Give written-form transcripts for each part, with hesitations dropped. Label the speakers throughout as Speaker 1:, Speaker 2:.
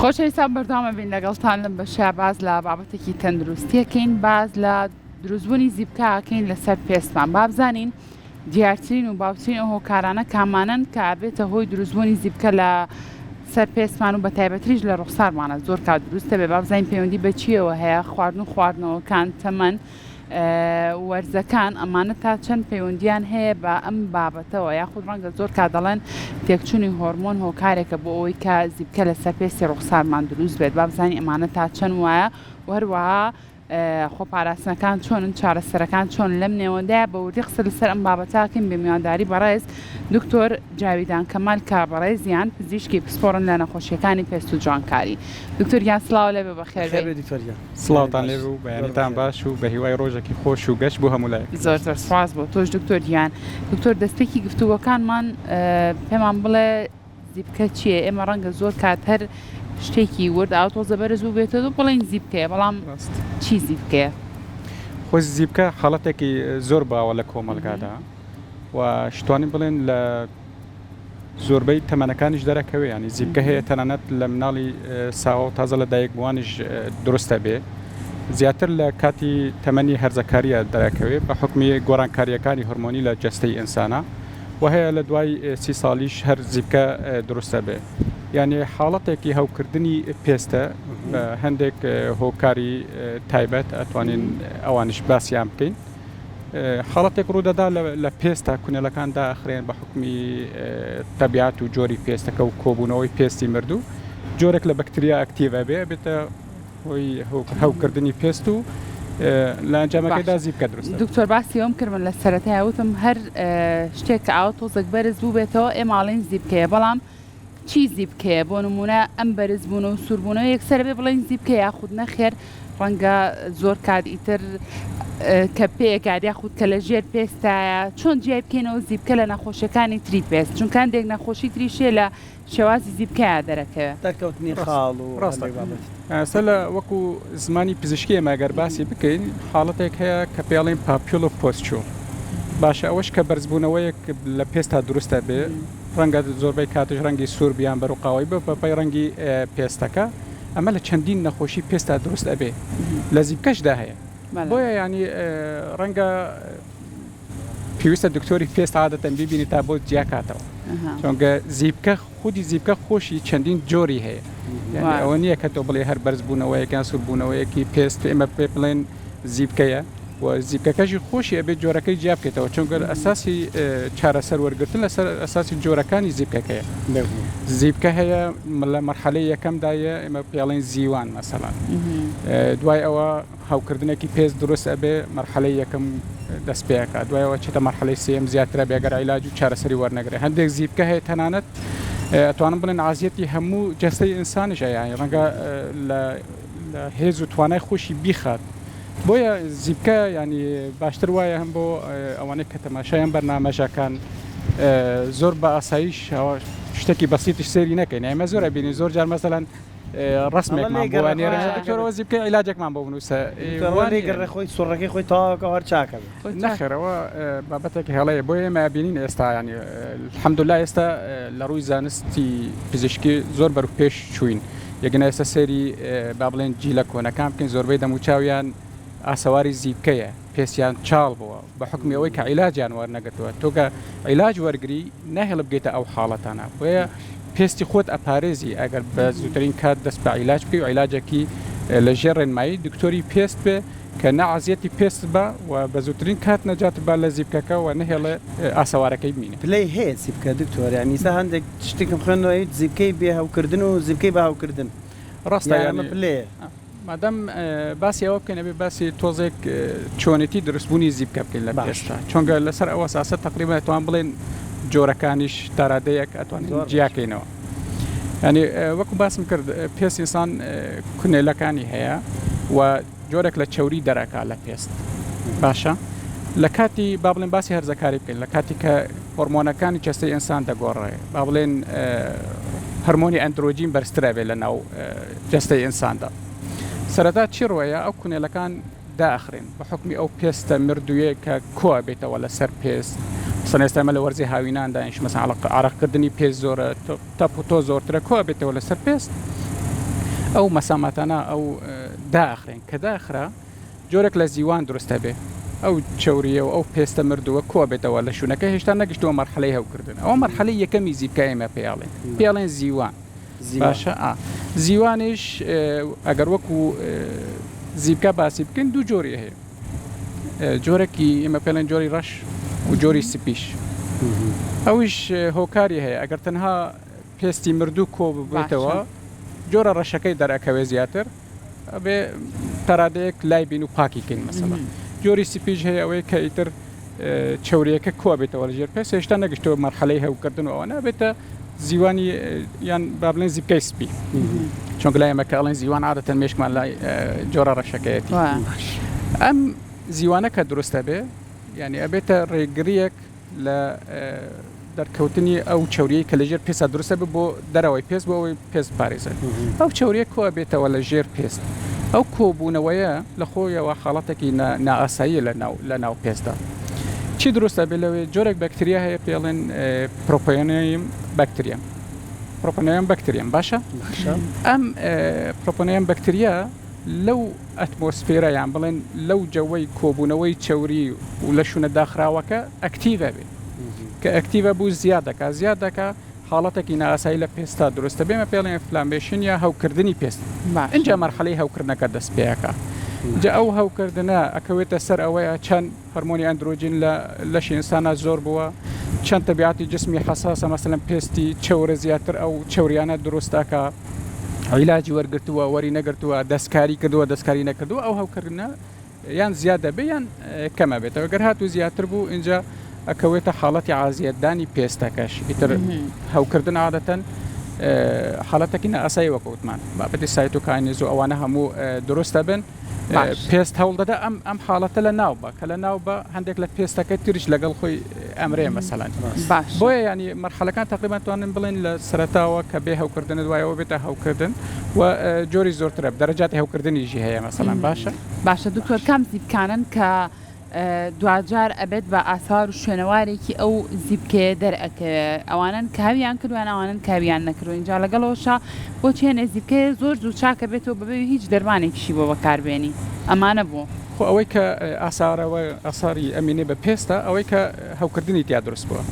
Speaker 1: خۆشەویستان بەردەوامە بین لەگەڵتان لەم بەشە باز لە بابەتێکی تەندروستیەکەین باز لە دروستبوونی زیبکەکەین لەسەر پێستمان بابزانین دیارترین و باوترین ئەو هۆکارانە کامانن کە ئابێتە هۆی دروستبوونی زیبکە لە سەر پێستمان و بە تایبەتریش لە ڕوخسارمانە زۆر کات دروستە بێ بابزانین پەیوەندی بەچیەوە هەیە خواردن و خواردنەوەکان تەمەن وەرزەکان ئەمانە تا چەند پەیوەندیان هەیە بە ئەم بابەتەوە یاخود ڕەنگە زۆر کات دەڵێن تێکچوونی هۆرمۆن هۆکارێکە بۆ ئەوەی کە زیبکە لەسەر پێستی ڕوخسارمان دروست بێت بابزانین ئەمانە تا چەند وایە وهروەها خۆپاراستنەکان چۆنن چارەسەرەکان چۆن لەم نێوەندایە بە وردی قسە لەسەر ئەم بابەتاکەین بە میوانداری بەڕێز دکتۆر جاویدان کەمال کابڕێزیان پزیشکی پسپۆڕن لە نەخۆشیەکانی پێست و جوانکاری دکتۆریان سڵاو لێ بێ بەخێر
Speaker 2: سڵاوتان لێ و بەیانیتان باش و بە هیوای ڕۆژێکی خۆش و گەشت بۆ هەموو لایەک
Speaker 1: زۆر سپاس بۆ تۆش دکتۆریان دکتۆر دەستێکی گفتوگۆکانمان پێمان بڵێ زیبکە چییە ئێمە ڕەنگە زۆر کات هەر شتێکی ورد ئاوتۆزە بەرز بوو بێتەوە بڵێن زیبکەیە بەڵام چی زیبکەیە؟
Speaker 2: خۆش زیبکە حاڵەتێکی زۆر باوە لە کۆمەلگادا و شتوانین بڵێن لە زۆربەی تەمەنەکانیش دەرەکەوێ ینی زیبکە هەیە تەنانەت لە مناڵی ساوە و تازە لە دایک بوانیش دروستە بێ زیاتر لە کاتی تەمەنی هەرزەکاریە دەرەکەوێ بە حکمی گۆڕانکاریەکانی هۆرمۆنی لە جەستەی ئینسانە و هەیە لە دوای 30 ساڵیش هەر زیبکە دروستە بێ یعنی حاڵەتێکی هەوکردنی پێستە بە هەندێک هۆکاری تایبەت ئەتوانین ئەوانش باسییان بکەین حاڵەتێک ڕوودەدا لە پێستە کونێلەکاندا ئەخرێن بە حکمی تەبیعات و جۆری پێستەکە و کۆبوونەوەی پێستی مردوو جۆرێک لە بەکتریا ئەکتیڤە بێ بێتە هۆی هەوکردنی پێست و لە ئەنجامەکەیدا زیبکە دروستە
Speaker 1: دکتۆر باسی ئەوم کردن لە سەرەتای وتم هەر شتێک کە ئاوە تۆزێک بەرز بوو بێتەوە ئێماڵین زیبکەیە بەڵام چی زیبکەیە بۆ نمونە ئەم بەرزبوون و سووربوونەوە یەکسەر بێ بڵێن زیبکە یاخود نەخێر ڕەنگە زۆر کات ئیتر کە پێیەکات یاخود کە لە ژێر پێستایە چۆن جیای بکەینەوە زیبکە لە نەخۆشیەکانی تری پێست چونکە هەندێک نەخۆشی تریشێ لە شێوازی زیبکەیە دەرەکەوێت
Speaker 3: دەکەوتنی خاڵ و ڕاستە
Speaker 2: ئەسە لە وەکو زمانی پزیشکی ئەمەگەر باسی بکەین حاڵەتێک هەیە کە پێڵین پاپیۆلۆ پۆستچۆ باشە ئەوەش کە بەرزبوونەوەیەک لە پێستا دروستە بێ ڕەنگە زۆربەی کاتش ڕەنگی سوور بیان بەروقاوی بە بەپەی ڕەنگی پێستەکە ئەمە لە چەندین نەخۆشی پێستا دروست ئەبێ لە زیبکەشدا هەیە بۆیە ینی ڕەنگە پێویستە دکتۆری پێست عادەتەن بیبینی تا بۆ جیاکاتەوە چۆنکە زیبکە خودی زیبکە خۆشی چەندین جۆری هەیە ئەوە نییە کە تۆ بڵێ هەر بەرزبوونەوەیەکیان سووربوونەوەیەکی پێست ئێمە پێ بڵێن زیبکەیە و زیبکەکەشی خۆشی ئەبێت جۆرەکەی جیا بکەیتەوە چونکە ئەساسی چارەسەر وەرگرتن لەسەر ئەساسی جۆرەکانی زیبکەکەیە زیبکە هەیە لە مەرحەلەی یەکەمدایە ئێمە پێڵێن زیوان مەسەڵان دوای ئەوە هاوکردنێکی پێست دروست ئەبێ مەرحەلەی یەکەم دەست پێەکە دوایەوە چێتە مەرحەلەی سێم زیاترە بێگەر عیلاج و چارەسەری وەرنەگرێت هەندێک زیبکە هەیە تەنانەت ئەتوانم بڵێن عازیەتی هەموو جەستەی ئینسانیش هەیە ڕەنگە لە هێز و توانای خۆشی بیخات بۆیە زیبکە ینی باشتر وایە هەم بۆ ئەوانەی کە تەماشایان بەرنامەژەکان زۆر بە ئاساییش شتێکی بەسیتش سێری نەکەین ئێمە زۆر ئەبینی زۆر جار مەسەڵەن ڕسمێکمان بۆوانێرەوە زیبکە عیلاجێکمان بۆ بنووسە
Speaker 3: گەڕێ خۆی سوڕەکەی خۆی تاواکە هەر چاکە
Speaker 2: نەخێرەوە بابەتێکی هەڵەیە بۆ ئێمە بینین ئێستا ینی الحەمدولیلا ئێستا لە ڕووی زانستی پزیشکی زۆر بەروپێش چوین یەکەنە ئێستا سێری با بڵێن جیلە کۆنەکان بکەین زۆربەی دەموچاویان ئاسەواری زیبکەیە پێستیان چاڵ بووە بە حکمی ئەوەی کە عیلاجیان وەرنەگرتووە تۆکە عیلاج وەرگری نەهێڵ بگەیتە ئەو حاڵەتانە بۆیە پێستی خۆت ئەپارێزی ئەگەر بە زووترین کات دەست بە عیلاج بکەی و عیلاجێکی لە ژێر ڕێنمایی دکتۆری پێست بێ کە نەعازیەتی پێست بە و بە زووترین کات نەجات بە لە زیبکەکە و نەهێڵێ ئاسەوارەکەی بینێ
Speaker 3: پلەی هەیە زیبکە دکتۆر نیسا هەندێک شتێکم خوێندنەوەی زیبکەی بێ هەوکردن و زیبکەی بە هاوکردن
Speaker 2: ڕاستە
Speaker 3: ئەمە پلێ
Speaker 2: مادەم باسی ئەوە بکەین ئەبێ باسی تۆزێک چۆنێتی دروستبوونی زیبکە بکەین لە پێستا چۆنگە لەسەر ئەوە ساسە تقریبا ئەتوان بڵێن جۆرەکانیش تارادەیەک ئەتوانین جیاکەینەوە ینی وەکو باسم کرد پێست ئینسان کونێلەکانی هەیە و جۆرێک لە چەوری دەرەکا لە پێست باشە لە کاتی با بڵێن باسی هەرزەکاری بکەین لە کاتی کە هۆرمۆنەکانی جەستەی ئینسان دەگۆڕێ با بڵێن هەرمۆنی ئەندرۆجین بەرزترە بێ لە ناو جەستەی ئینساندا سەرەتا چی ڕۆیە ئەو کونێلەکان داخرێن بە حکمی ئەو پێستە مردوویە کە کۆ بێتەوە لەسەر پێست سنێستەمە لە وەرزی هاوینانداش مەسەڵەن عەرەقکردنی پێست زۆرە تەپ و تۆ زۆرترە کۆ بێتەوە لەسەر پێست ئەو مەساماتانە ئەو داخرێن کە داخرا جۆرێک لە زیوان دروستە بێ ئەو چوریە و ئەو پێستە مردووە کۆ بێتەوە لە شوونەکە هێشتا نەگەشتەوە مەرحەلەی هەوکردن ئەوە مەرحەلەی یەکەمی زیبکە ئێمە پێڵێن زیوان باشە زیوانش ئەگەر وەکو زیبکە باسی بکەین دوو جۆری هەیە جۆرەی ئێمە پێڵێن جۆری ڕەش و جۆری سپیش ئەویش هۆکاری هەیە ئەگەر تەنها پێستی مردوو کۆ ببێتەوە جۆرە ڕەشەکەی دەرەکەوێ زیاتر ئەبێ پەرادەیەک لای بین و پاکیکەین مەسەڵەن جۆری سپیش هەیە ئەوەی کە ئیتر چوریەکە کۆ بێتەوە لەژێر پێست هێشتا نەگەشتەوە مەرحەلەی هەوکردن ئەوە نابێتە زیوانی یان با بڵێن زیبکەی سپی چونکە لای ئێمە کە ئەڵێن زیوان عادەتەن مێشکمان لای جۆرە ڕەشەکەیەتی ئەم زیوانە کە دروستە بێ ینی ئەبێتە ڕێگریەک لە دەرکەوتنی ئەو چوریەی کە لەژێر پێسە دروستە بۆ دەرەوەی پێست بۆ ئەوەی پێست پارێزە ئەو چوریە کۆ بێتەوە لە ژێر پێست ئەو کۆبوونەوەیە لە خۆیەوە حاڵەتێکی نائاسایی لە ناو پێستدا چی دروستە بێ لەوێ جۆرێک بەکتریا هەیە پێڵێن پرۆپۆنیوم بەکتریەم باشە ئەم پرۆپۆنیوم بەکتریا لەو ئەتمۆسفێرە یان بڵێن لەو جەوەی کۆبوونەوەی چوری و لە شوونە داخراوەکە ئەکتیڤە بێ کە ئەکتیڤە بوو زیاد دەکا حاڵەتێکی نائاسایی لە پێستا دروستە بێمە پێڵێن فلامبێشن یا هەوکردنی پێست اینجا مەرحەلەی هەوکردنەکە دەست پێیەکە جا ئەو هەوکردنە ئەکەوێتە سەر ئەوەیە چەند هەرمۆنی ئەندرۆجین لەشی ئینسانە زۆر بووە چەند تەبیعەتی جسمی حەساسە مەسەلەن پێستی چەورە زیاتر ئەو چەوریانە دروستەکە عیلاجی وەرگرتووە وەری نەگرتووە دەستکاری کردووە دەستکاری نەکردووە ئەو هەوکردنە یان زیادە بێ یان کەمە بێتەوە گەر هاتوو زیاتر بوو اینجا ئەکەوێتە حاڵەتی عازیەتدانی پێستەکەش ئیتر هەوکردن عادەتەن حاڵەتێکی نائاسایی وەکوتمان بابەتی سایتۆکاینێز و ئەوانە هەموو دروستە بن پێست هەوڵ دەدا ئەم حاڵەتە لە ناو بە کە لە ناو بە هەندێک لە پێستەکە تریش لەگەڵ خۆی ئەمرێ مەسەلەن بۆیە ینی مەرحەلەکان تقریبان توانن بڵێن لە سەرەتاوە کە بێ هەوکردن دوایەوە بێتە هەوکردن و جۆری زۆرترە دەرەجاتی هەوکردنیژی هەیە مەسەلەن باشە
Speaker 1: دکتۆر کام زیبکانن کە دوجار ئەبێت بە ئاسار و شوێنەوارێکی ئەو زیبکێ دەرئەکەوێت ئەوانن کاویان کردوان ئەوانن کاویان نەکردو اینجا لەگەڵەوەشە بۆچی هێنێ زیبکێ زۆر زوو چاکە بێتەوە بەبێ هیچ دەرمانێکیشی بۆ بەکاربێنی ئەمانە بوو
Speaker 2: خۆ ئەوەی کە ئاسارەوە ئاساری ئەمینێ بە پێستە ئەوەی کە هەوکردنی تیا دروست بووە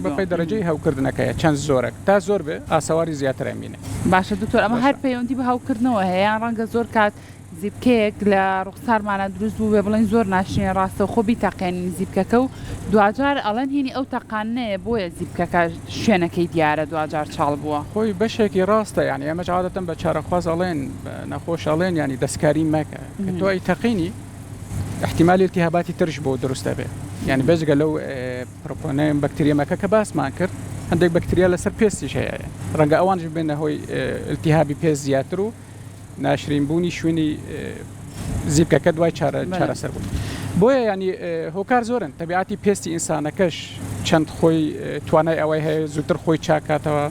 Speaker 2: بەپی دەرەجەی هەوکردنەکەیە چەند زۆرە تا زۆر بێ ئاساواری زیاتر ئەمینێ
Speaker 1: باشە دکتۆر ئەمە هەر پەیوەندی بە هەوکردنەوە هەیە ڕەنگە زۆر کات زیبکەیەک لە ڕوخسارمانە دروست بوو بێ بڵێن زۆر ناشنێ ڕاستە و خۆبی تاقێنی زیبکەکە و دوجار ئەڵەن هینی ئەو تەقانەیە بۆیە زیبکەکە شوێنەکەی دیارە دوجار چاڵ بووە
Speaker 2: خۆی بەشێکی ڕاستە ینی ئەمە عادەتەن بە چارەخواز ئەڵێن نەخۆش ئەڵێن ینی دەستکاری مەکە کە تۆ ئەی تەقینی احتیمالی التهاباتی ترش بۆ دروستە بێ ینی بەجگە لەو پرۆپۆنیوم بەکتریەمەکە کە باسمان کرد هەندێک بەکتریا لەسەر پێستیش هەیە ڕەنگە ئەوانش بێنە هۆی التیهابی پێست زیاتر و ناشرین بوونی شوێنی زیبکەکە دوای چارەسەر بوون بۆیە ینی هۆکار زۆرن تەبیعەتی پێستی ئینسانەکەش چەند خۆی توانای ئەوەی هەیە زووتر خۆی چاکاتەوە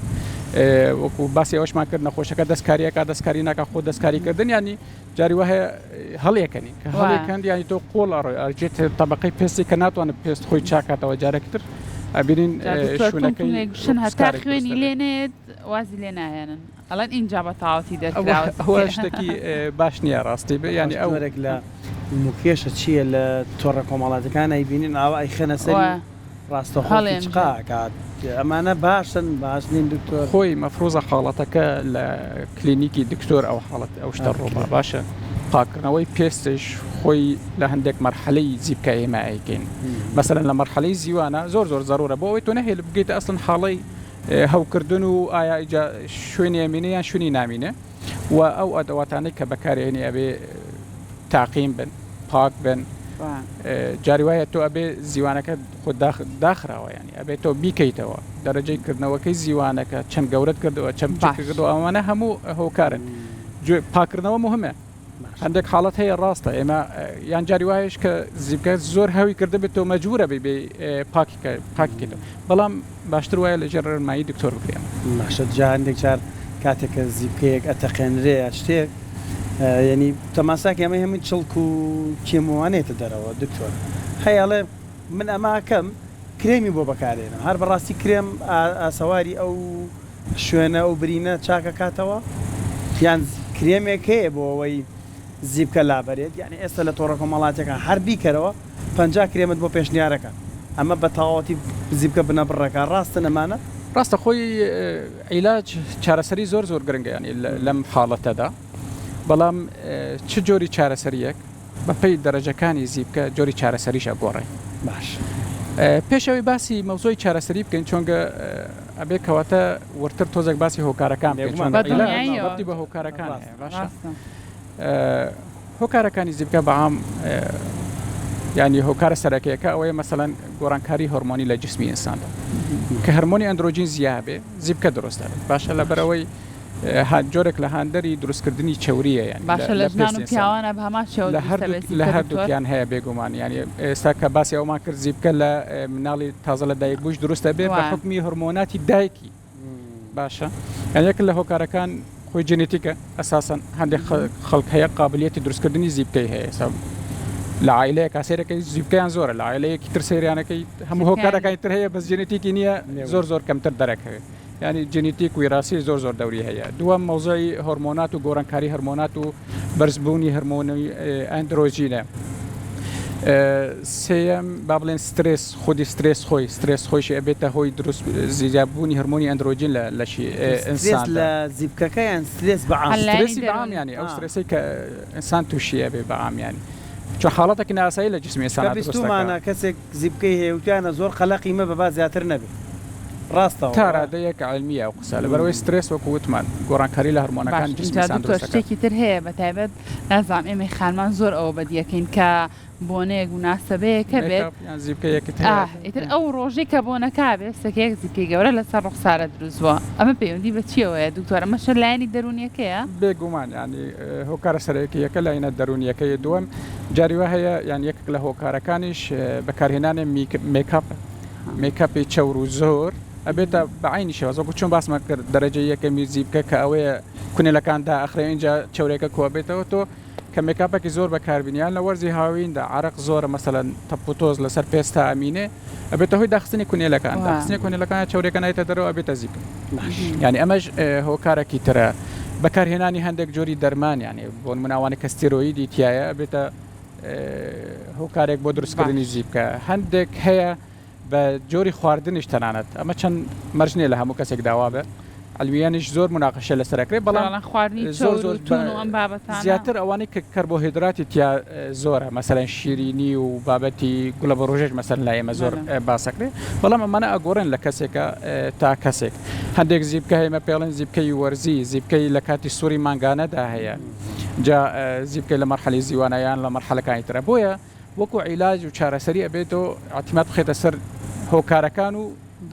Speaker 2: وەکو باسی ئەوشمان کرد نەخۆشەکە دەستکاریەکە دەستکاری ناکە خۆ دەستکاریکردن ینی جاری وهەیە هەڵیەکەنی کە هەڵێکەند ینی تۆ قۆڵ ئەڕێت تەبقەی پێستی کە ناتوانێت پێست خۆی چاکاتەوە جارێکتر ئەبینین
Speaker 1: شوێنەکەیشن هەتا خوێنی لێنێت وازی لێ نایەنن ئەڵەن ئینجا بە تاوەتی
Speaker 2: دەکراوە شتێکی باش نییە ڕاستی بێ ینی
Speaker 3: ئەوەرێک لە مکێشە چییە لە تۆڕە کۆمەڵاتەکان ئەیبینین ئاوا ئەی خەنە سەری ڕاستەخۆڵێنقاکات ئەمانە باشن باش نین دکتۆر
Speaker 2: خۆی مەفرۆزە حاڵەتەکە لە کلینیکی دکتۆر ئەو حاڵەت ئەو شتە ڕۆبا باشە پاکردنەوەی پێستش خۆی لە هەندێک مەرحەلەی زیبکە ئێمە ئەیکەین مەسەلەن لە مەرحەلەی زیوانە زۆر زەرورە بۆ ئەوەی تۆ نەهێل بگەیتە ئەسڵن حاڵەی هەوکردن و ئایا شوێنی ئەمینە یان شوێنی نامینە و ئەو ئەدەواتانەی کە بەکارێنی ئەبێ تاقیم بن پاک بن جاری وایە تۆ ئەبێ زیوانەکە خۆ داخراوە ینی ئەبێ تۆ بیکەیتەوە دەرەجەی کردنەوەکەی زیوانەکە چەند گەورەت کردەوە چەند کردو ئەوانە هەموو هۆکارن پاکردنەوە مهمە هەندێک حاڵەت هەیە ڕاستە ئێمە یان جاری وایش کە زیبکە زۆر هەوی کرده بێت تۆ مەجبورە بێ پاکیکەیتەوە بەڵام باشتر وایە لە ژێر ڕێنمایی دکتۆر بکرێن
Speaker 3: باشە جا هەندێک جار کاتێکە زیبکەیەک ئەتەقێنرێ شتێک ینی تەماساک ئەمە هەمووی چڵک و کێمەوانێتە دەرەوە دکتۆر هەیەڵێ من ئەماکەم کرێمی بۆ بەکارێنم هەر بەڕاستی کرێم ئاسەواری ئەو شوێنە ئەو برینە چاکە کاتەوە یان کرێمێک هەیە بۆ ئەوەی زیبکە لابەرێت یعنی ئێستا لە تۆڕە کۆمەڵاتەکان هەر بیکەرەوە 50 کرێمت بۆ پێشنیارەکە ئەمە بە تەواوەتی زیبکە بنەبڕەکە ڕاستە نەمانە
Speaker 2: ڕاستە خۆی عیلاج چارەسەری زۆر گرنگە ینی لەم حاڵەتەدا بەڵام چ جۆری چارەسەریەک بەپەی دەرەجەکانی زیبکە جۆری چارەسەریشە گۆڕێ
Speaker 3: باش
Speaker 2: پێشەوەی باسی مەوزۆی چارەسەری بکەین چۆنگە ئەبێ کەواتە وەرتر تۆزێک باسی هۆکارەکان بکەین بە هۆکارەکان باشە هۆکارەکانی زیبکە بەعام ینی هۆکارە سەرەکیەکە ئەوەیە مەسەڵەن گۆڕانکاری هۆرمۆنی لە جسمی ئینساندا کە هەرمۆنی ئەندرۆجین زیابێ زیبکە دروستە باشە لەبەرەوەی جۆرێک لە هاندەری دروستکردنی چوریە یان
Speaker 1: باشە لە ژنان و پیاوانە بە هەمان شێوە
Speaker 2: لە هەردووکیان هەیە بێگومان ینی ئێستا کە باسی ئەومان کرد زیبکە لە مناڵی تازە لە دایک بووش دروستە بێ بە حکمی هۆرمۆناتی دایکی باشە یەک لە هۆکارەکان خۆی جێنێتیکە ئەساسن هەندێک خەڵک هەیە قابلیەتی دروستکردنی زیبکەی هەیە لە عیلەیە کاسێرەکەی زیبکەیان زۆرە لە عیلەیەکی تر سەیرانەکەی هەموو هۆکارەکانی تر هەیە بەس جێنێتیکی نییە زۆر کەمتر دەرەکەوێت ینی جێنێتیک ویراسی زۆر دەوری هەیە دووەم مەوزۆی هۆرمۆنات و گۆڕانکاری هەرمۆنات و بەرزبوونی هەرمۆنی ئەندرۆژینە سێەم با بڵێن سترس خودی سترس خۆشی ئەبێتە هۆی دروست زیابوونی هەرمۆنی ئەندرۆژین لەشی ئینسان
Speaker 3: لە زیبکەکەیان سترس
Speaker 2: بەعام ینی ئەو سترسی کە ئینسان تووشیە بێ بەعامیانی چون حاڵەتێکی ناسایی لە جسمی ئینسان
Speaker 3: بیستمانە کەسێک زیبکەی هەیەوتیانە زۆر قەلەقی مە بەبا زیاتر نەبێت ڕاستەوە
Speaker 2: تارادەیەک علمیە و قسە لەبەرەوەی سترس وەکو وتمان گۆڕانکاری لە هەرمۆنەکان
Speaker 1: شتێکی تر هەیە بە تایبەت نازانم ئێمە خانمان زۆر ئەوە بەدیەکەین کە بۆنەیەک و ناسەبەیەکە بێت ئیتر ئەو ڕۆژەی کە بۆنەکە بێت سەکەیەک زیبکەی گەورە لەسەر ڕوخسارە دروستوە ئەمە پەیوەندی بە چیەوەیە دوکتۆرە مەشە لایەنی دەرونیەکەیە
Speaker 2: بێگومان ینی هۆکارە سەرەکیەکە لایەنە دەرونیەکەی دووەم جاریوە هەیە یان یەک لە هۆکارەکانیش بەکارهێنانی میکاپی چەور و زۆر ئەبێتە بەعینی شێوە زۆکو چۆن باسمە کرد دەرەجە یەکەمی زیبکە کە ئەوەیە کونێلەکاندا ئەخرێ اینجا چەورێکە کۆ بێتەوە تۆ کە میکاپێکی زۆر بەکاربیان لە وەرزی هاویندا عرق زۆرە مەسەلەن تەپوتۆز لەسەر پێستا ئەمینێ ئەبێتە هۆی داخستنی کونێلەکان داخستنی کونێلەکان چەورێکە نایتە دەرەوە ئەبێتە زیبکە ینی ئەمەش هۆکارێکی ترە بەکارهێنانی هەندێک جۆری دەرمان ینی بۆ مناوانی کە ستیرۆیدی تایە ئەبێتە هۆکارێک بۆ دروستکردنی زیبکە هەندێک هەیە بە جۆری خواردنیش تەنانەت ئەمە چەند مەرجنێ لە هەموو کەسێک داوا بێ ئەلمیانیش زۆر مناقەشە لەسەرەکرێ بەڵام
Speaker 1: خواردنی
Speaker 2: زیاتر ئەوانەی کە کەربۆهیدراتی تیا زۆرە مەسەرەن شیرینی و بابەتی گوڵە بە ڕۆژێش مەسەر لای ئێمە زۆر باسەکرێ بەڵام ئەمانە ئەگۆڕێن لە کەسێکە تا کەسێک هەندێک زیبکە هەیەمە پێڵێن زیبکەی وەرزی زیبکەی لە کاتی سووری مانگانەدا هەیە جا زیبکەی لە مەرحەلی زیوانەیان لە مەرحەلەکانی ترە بۆیە وەکو عیلاج و چارەسەری ئەبێتەوە ئاتیمات بخێتە سەر هۆکارەکان و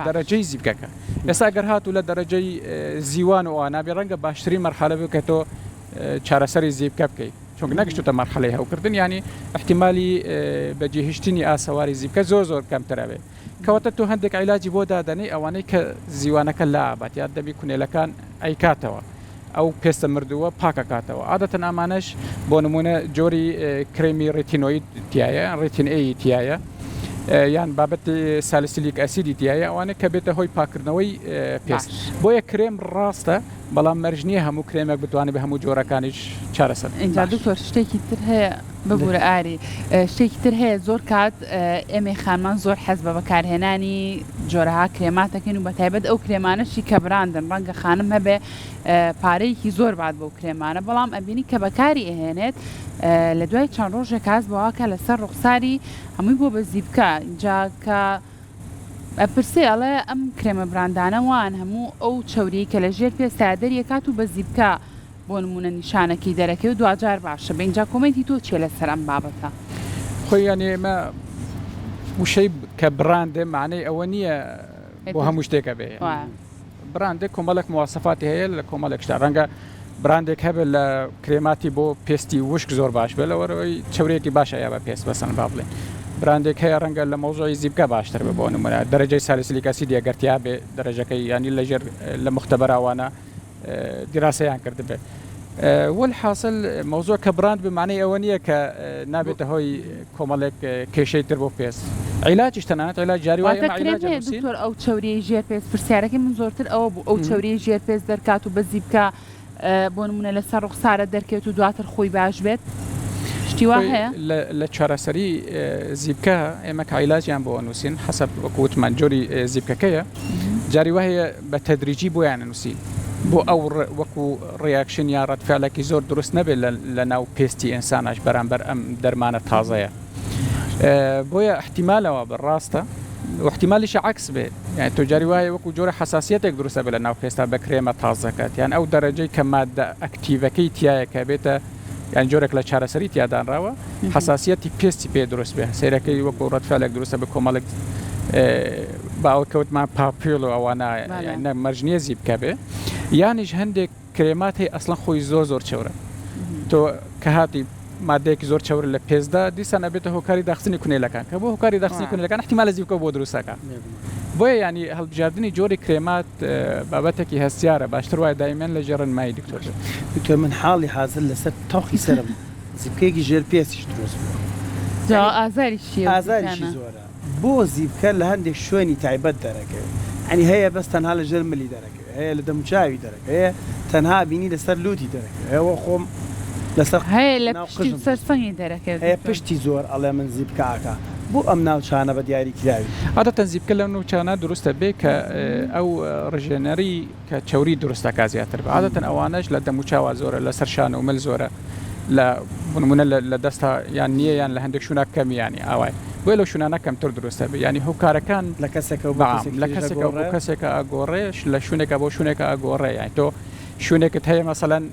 Speaker 2: دەرەجەی زیبکەکە ئێستا گەر هات و لە دەرەجەی زیوان و ئانابی ڕەنگە باشترین مەرحەلە بکەتەوە چارەسەری زیبکە بکەیت چونکە نەگەشتوتە مەرحەلەی هەوکردن ینی احتیمالی بەجێهێشتنی ئاسەواری زیبکە زۆر کەمترە بێت کەواتە تۆ هەندێک عیلاجی بۆ دادەنەی ئەوانەی کە زیوانەکە لابات یاد دەبی کونێلەکان ئەیکاتەوە ئەو پێستە مردووە پاکەکاتەوە عادەتەن ئامانەش بۆ نمونە جۆری کرێمی ڕێتینۆید تایە ڕێتین ئەی تایە یان بابەتی سالیسیلیک ئەسیدی تایە ئەوانە کە بێتە هۆی پاکردنەوەی پێست بۆیە کرێم ڕاستە بەڵام مەرجنیە هەموو کرێمێک بتوانێت بە هەموو جۆرەکانیش چارەسەر
Speaker 1: اینجا دوکتۆر شتێکی تر هەیە ببوورە ئاری شتێکی تر هەیە زۆر کات ئێمە خانمان زۆر حەز بە بەکارهێنانی جۆرەها کرێماتەکەین و بەتایبەت ئەو کرێمانەشی کە براندن ڕەنگە خانم هەبێ پارەیەکی زۆر بات بۆ کرێمانە بەڵام ئەبینی کە بەکاری ئەهێنێت لە دوای چەند ڕۆژێک کاس بەواکە لەسەر ڕوخساری هەمووی بۆ بە زیبکە اینجا کە ئەپرسێ ئەڵێ ئەم کرێمە براندانەوان هەموو ئەو چەوری کە لە ژێر پێستا دەریەکات و بە زیبکە بۆ نمونە نیشانەکەی دەرەکەی و دوجار باشە بە اینجا کۆمەنتی تۆ چێ لەسەر ئەم بابەتە
Speaker 2: خۆی یانێ ئێمە وشەی کە براندێ معنەی ئەوە نییە بۆ هەموو شتێکە بێ براندێک کۆمەڵێک مواسەفاتی هەیە لە کۆمەڵێک شتا ڕەنگە براندێک هەبێت لە کرێماتی بۆ پێستی وشک زۆر باش بێت لەوەرەوەی چاورێکی باشە یا بە پێست بەسەن با بڵێن براندێک هەیە ڕەنگە لە مۆزۆی زیبکە باشتر بە بۆ نمونە دەرەجەی سالیسیلیک ئەسید ئەگەرتیا بێ دەرەجەکەی ینی لەژێر لە مختبەراوانە دیراسەیان کرد بێت والحاصل موضوع کە براند بمعنەی ئەوە نییە کە نابێتە هۆی کۆمەڵێک کێشەی تر بۆ پێست عیلاجیش تەنانەت عیلاج جاریوایە
Speaker 1: دکتۆر ئەو چاوری ژێر پێست پرسیارەکەی من زۆرتر ئەوە بوو ئەو چاوری ژێر پێست دەرکات و بە زیبکە بۆ نمونە لەسەر ڕوخسارە دەرکەوێت و دواتر خۆی باش بێت شتی وا هەیە
Speaker 2: لە چارەسەری زیبکە ئێمە کایلاجیان بۆ نووسین حسب وەکووتمان جۆری زیبکەکەیە جاری وهەیە بە تەدریجی بۆیان نووسی بۆ ئەو وەکو ڕیاکشن یا ڕەتفعلێکی زۆر دروست نەبێت لە ناو پێستی ئینساناش بەرامبەر ئەم دەرمانە تازەیە بۆیە احتیمالەوە بەڕاستە واحتیمالیش عکس بێت یعنی تۆ جاری وایە وەکو جۆرە حساسیەتێک دروستە بێت لە ناو پێستا بە کرێمە تازەکەت یان ئەو دەرەجەی کە مادە ئەکتیڤەکەی تایە کە بێتە یان جۆرێک لە چارەسەری تیادانراوە حساسیەتی پێستی پێ دروست بێ سیرەکەی وەکو ڕەتفعلێک دروستە بە کۆمەڵێک باوەکەوتمان پاپیل و ئەوانە مەرجنیە زیبکە بێ یانیش هەندێک کرێمات هەیە ئەسڵەن خۆی زۆر چەورە تۆ کە هاتی مادەیەکی زۆر چەور لە پێزدا دیسان ئەبێتە هۆکاری داخستنی کونێلەکان کە بۆ هۆکاری داخستنی کونێلەکان احتیمالە زیبکە بۆ دروستەکە بۆیە ینی هەڵبژاردننی جۆری کرێمات بابەتێکی هەستیارە باشتر وایە دایمەن لە ژێڕن مای
Speaker 3: دکتۆر من حاڵی حاضر لەسەر تاقی سرم زیبکەیەکی ژێر پێستیش دروست ئازاریشی زۆرە بۆ زیبکە لە هەندێک شوێنی تایبەت دەرەکەوێت ئەنی هەیە بەس تەنها لە ژێر ملی دەرەکەوێت هەیە لە دەموچاوی دەرەکە هەیە تەنها بینی لەسەر لوتی دەرەکەوێت هەیە خۆم لەسەر
Speaker 1: هەیە لە سەرسەنگی دەرەکەوێت
Speaker 3: هەیە پشتی زۆر ئەڵێ من زیبکەکە بۆ ئەم ناوچانە بە دیاری کراوی
Speaker 2: عادەتەن زیبکە لەو ناوچانە دروستە بێ کە ئەو ڕژێنەری کە چەوری دروستەکە زیاتر بە عادەتەن ئەوانەش لە دەموچاوە زۆرە لە سەر شانە و مل زۆرە لە بنمونە لە دەستا یان نییە یان لە هەندێک شوونە کەمیانی ئاوای بۆ لەو شوونانە کەمتر دروستە بێ ینی هۆکارەکان
Speaker 3: لە کەسێکە
Speaker 2: لە کەسێکە ئاگۆڕێش لە شوونێکە بۆ شوونێکە ئاگۆڕێ یان تۆ شوونێکت هەیە مەسەڵەن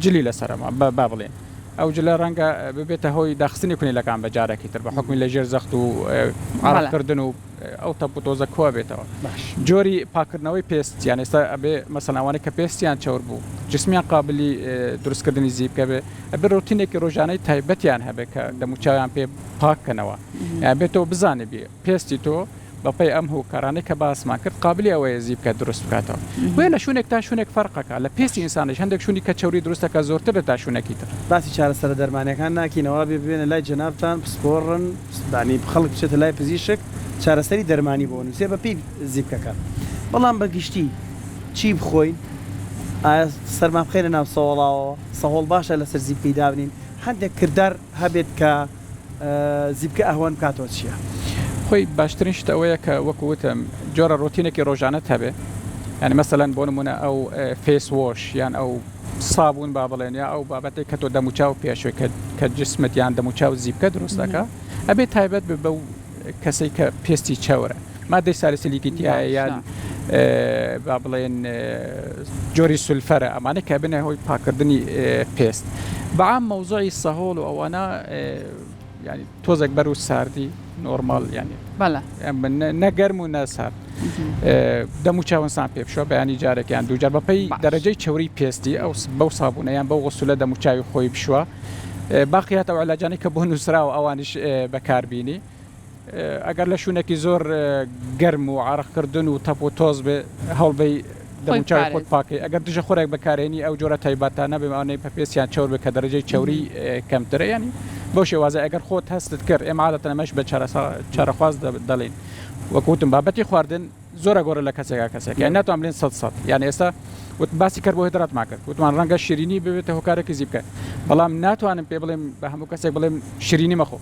Speaker 2: جلی لەسەرەمە با بڵێن ئەو جلە ڕەنگە ببێتە هۆی داخستنی کونیلەکان بە جارێکی تر بە حکمی لە ژێر زەخت و ئاڕکردن و ئەو تەپوتۆزە کۆ بێتەوە جۆری پاکردنەوەی پێست یان ئێستا ئەبێ مەسەڵاوانەی کە پێستیان چەور بوو جسمیان قابلی دروستکردنی زیبکە بێ ئەبێ ڕوتینێکی ڕۆژانەی تایبەتیان هەبێ کە دەموچاویان پێ پاککەنەوە بێتەوە بزانێ بێ پێستی تۆ بەپی ئەم هۆکارانەی کە باسمان کرد قابلی ئەوەیە زیبکە دروست بکاتەوە وێ لە شوونێک تا شوونێک فەرقەکە لە پێستی ئینسانش هەندێک شوونی کە چەوری دروستەکە زۆرتر لە تا شوونێکی تر
Speaker 3: باسی چارەسەرە دەرمانەکان ناکەینەوە بێنە لای جەنابتان پسپۆڕن دانی خەڵک بچێتە لای پزیشک چارەسەری دەرمانی بۆ نووسێ بە پێی زیبکەکە بەڵام بەگشتی چی بخۆین سەرمان بخێنە ناو سەوڵاوە سەهۆڵ باشە لەسەر زیبکەی دابنین هەندێک کردار هەبێت کە زیبکە ئەهوان بکاتەوە چییە؟
Speaker 2: خۆی باشترین شتە ئەوەیە کە وەکووتم جۆرە ڕۆتینێکی ڕۆژانەت هەبێ ینی مەسەلەن بۆ نمونە ئەو فێس وۆش یان ئەو سابوون با بڵێن یا ئەو بابەتێک کە تۆ دەموچاو پێشوێ کە جسمت یان دەموچاو زیبکە دروستەکە ئەبێت تایبەت بە بەو کەسێک کە پێستی چەورە مادەی سالیسیلیکی تایە یان با بڵێن جۆری سولفەرە ئەمانە کە بنە هۆی پاکردنی پێست بەعام مەوزوعی سەهۆڵ و ئەوانە ینی تۆزێک بەر و ساردی نۆرمال ینی نەگەرم و نەسار دەموچاوەنسان پێ بشۆ بەیانی جارێکیان دووجار بەپەی دەرەجەی چەوری پێستی ئەو بەو سابوونەیان بەو غسولە دەموچاوی خۆی بشوە باقیات ئەو علاجانی کە بۆ نووسراوە ئەوانش بەکاربیینی ئەگەر لە شوونێکی زۆر گەرم و عرەقکردن و تەپ و تۆز بێ هەڵبەی دەموچاوی خۆت پاکەی ئەگەر دژە خۆرێک بەکارێنی ئەو جۆرە تایبەتانە بێمانەی پێپێسیان چەور بێ کە دەرەجەی چەوری کەمترە ینی بۆ شێوازە ئەگەر خۆت هەستت کرد ئێمە عادەتەن ئەمەش بە چارەخواز دەڵێن وەکوتم بابەتی خواردن زۆرە گۆرە لە کەسێک یان ناتوان بڵێن 100 یان ئێستا وت باسی کەربۆهیدرات ماکرد وتمان ڕەنگە شیرینی ببێتە هۆکارێکی زیبکە بەڵام ناتوانم پێ بڵێم بە هەموو کەسێک بڵێم شیرینی مەخۆ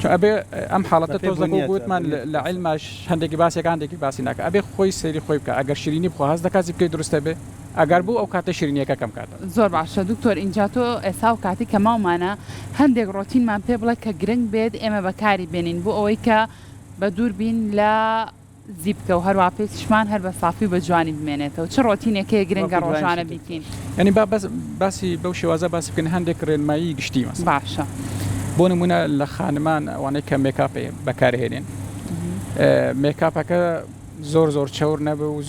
Speaker 2: چون ئەبێ ئەم حاڵەتە تۆزەکە گوتمان لە عیلماش هەندێکی باسێکاندێکی باسی ناکە ئەبێ خۆی سەیری خۆی بکە ئەگەر شیرینی بخۆ هەست دەکات زیبکەی دروستە بێ ئەگەر بوو ئەو کاتە شیرینیەکە کەم کاتە
Speaker 1: زۆر باشە دکتۆر ئینجا تۆ ئێستا و کاتی کە ماومانە هەندێک ڕۆتینمان پێ بڵێ کە گرنگ بێت ئێمە بەکاری بێنین بۆ ئەوەی کە بە دوور بین لە زیبکە و هەروە پێستشمان هەر بە صافی و بە جوانی بمێنێتەوە چه ڕۆتینێکەیە گرنگە ڕۆژانە بیکەین
Speaker 2: ینی باسی بەو شێوازە باسی بکەین هەندێک ڕێنمایی گشتی مەسەڵەن
Speaker 1: باشە
Speaker 2: بۆ نمونە لە خانمان ئەوانەی کە مێکاپێ بەکارهێنێن مێکاپەکە زۆر چەور نەبێ و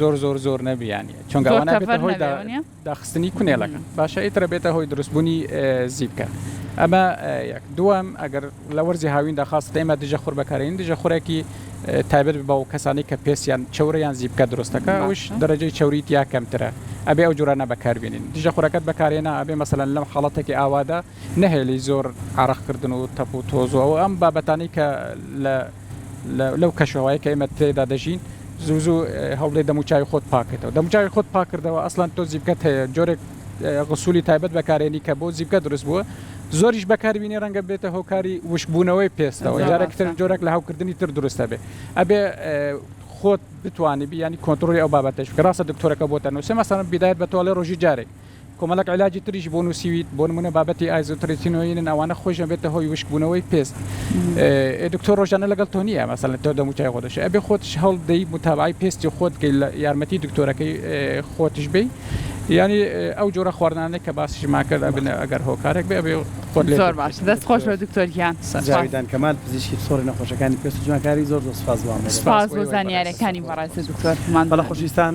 Speaker 2: زۆر نەبیانی چونگەوانە بێتە هۆی داخستنی کونێلەکە باشە ئیترە بێتە هۆی دروستبوونی زیبکە ئەمە یەک دووەم ئەگەر لە وەرزی هاوین داخواست ئێمە دژە خۆر بەکارێن دژە خۆرێکی تایبەت بە و کەسانی کە پێسیان چەوریان زیبکە دروستەکە ئەوش دەرەجەی چەوریت یا کەمترە ئەبێ ئەو جورانە بەکاربێنین دژە خۆرەکەت بەکارێنە ئەبێ مەسەلەن لەم حاڵەتێکی ئاوادا نەهێلی زۆر عرەقکردن و تەپ و تۆز و ئەم بابەتانی کە لەو کەشەوەی کە ئێمە تێدا دەژین زوو هەوڵێ دەموچای خۆت پاکێتەوە دەموچای خۆت پاکردەوە ئەسڵان تۆ زیبکەت هەیە جۆرێک غسولی تایبەت بەکارێنی کە بۆ زیبکە دروست بووە زۆریش بەکاربیێنی ڕەنگە بێتە هۆکاری وشبوونەوەی پێستەوە جارێکتر جۆرێک لە هاوکردنی تر دروستە بێ ئەبێ خۆت بتوانانی بیانی کۆنتترۆلی ئەو بابەتش ڕاستە دکتۆرەکە بۆتە نووسێ مەسەن بدایت بە تۆڵێ ڕۆژی جارێک کۆمەڵک علاجی تریش بۆ نووسیویت بۆ نمونە بابەتی ئایزۆترێتینۆینن ئەوانە خۆشە بێتە هۆی وشکبوونەوەی پێست دکتۆر ڕۆژانە لەگەڵ تۆ نیە مەسەن تۆ دەموچای خۆدەش ئەبێ خۆتش هەڵ دەی متابعی پێستی خۆت لە یارمەتی دکتۆرەکەی خۆتش بی ینی ئەو جۆرە خواردانێک کە باسیش ماکرد ئەبنە ئەگەر هۆکارێک بێ ئەبێ خۆت
Speaker 1: زۆر باش دەست خۆش بە دکتۆریان
Speaker 3: جاویدان کەمال پزیشکی سۆری نەخۆشەکانی پێست و جوانکاری زۆر سپاس بۆ
Speaker 1: سپاس بۆ زانیاریەکانی بەڕاستی دکتۆرمان
Speaker 3: بەڵە خۆشویستان